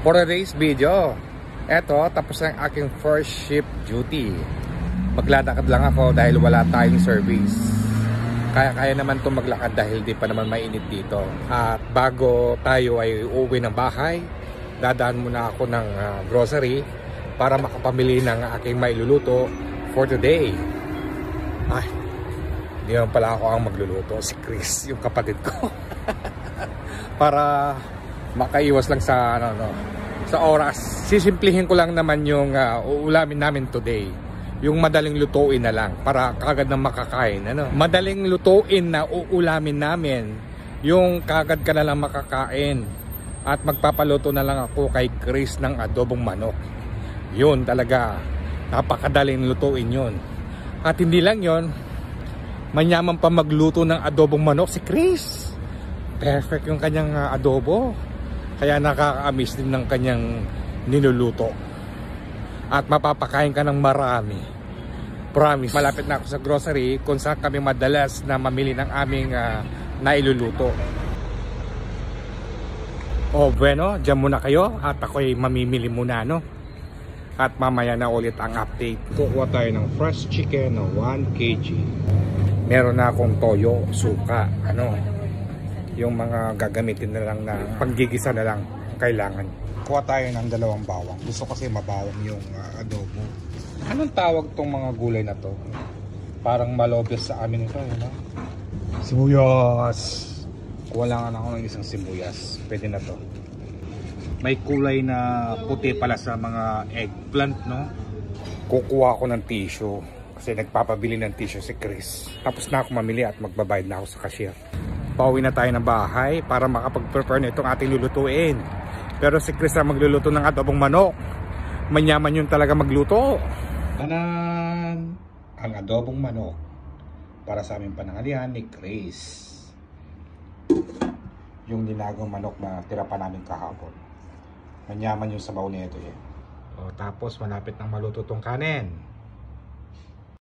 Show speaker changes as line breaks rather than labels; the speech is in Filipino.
For today's video, eto, tapos na ang aking first shift duty. Maglalakad lang ako dahil wala tayong service. Kaya naman itong maglakad dahil di pa naman mainit dito. At bago tayo ay uuwi ng bahay, dadaan muna ako ng grocery para makapamili ng aking mailuluto for today. Ay, hindi naman pala ako ang magluluto. Si Chris, yung kapatid ko. Para makaiwas lang sa sa oras. Sisimplihin ko lang naman yung uulamin namin today. Yung madaling lutuin na lang para kagad na makakain. Madaling lutuin na uulamin namin. Yung kagad ka na lang makakain. At magpapaluto na lang ako kay Chris ng adobong manok. Yun talaga. Napakadaling lutuin yun. At hindi lang yun, manyaman pa magluto ng adobong manok si Chris. Perfect yung kanyang adobo. Kaya nakaka-amiss din ng kanyang niluluto. At mapapakain ka ng marami. Promise. Malapit na ako sa grocery kung saan kami madalas na mamili ng aming nailuluto. O bueno, dyan muna kayo at ako'y mamimili muna, no? At mamaya na ulit ang update. Kukuha tayo ng fresh chicken na 1 kg. Meron na akong toyo, suka, yung mga gagamitin na lang na panggigisa na lang kailangan. Kuha tayo ng 2 bawang. Gusto kasi mabawang yung adobo. Anong tawag tong mga gulay na to? Parang malobes sa amin ito, sibuyas. Kuha lang ako ng isang sibuyas. Pwede na to. May kulay na puti pala sa mga eggplant, no? Kukuha ako ng tissue kasi nagpapabili ng tissue si Chris. Tapos na ako mamili at magbabayad na ako sa cashier. Pauwi na tayo ng bahay para makapag-prepare na itong ating lulutuin. Pero si Chris ang magluluto ng adobong manok. Manyaman yun talaga magluto. Tanan! Ang adobong manok para sa aming panangalihan ni Chris. Yung dinagong manok na tira pa namin kahapon. Manyaman yung sabaw nito eh. O, tapos malapit nang maluto tong kanin.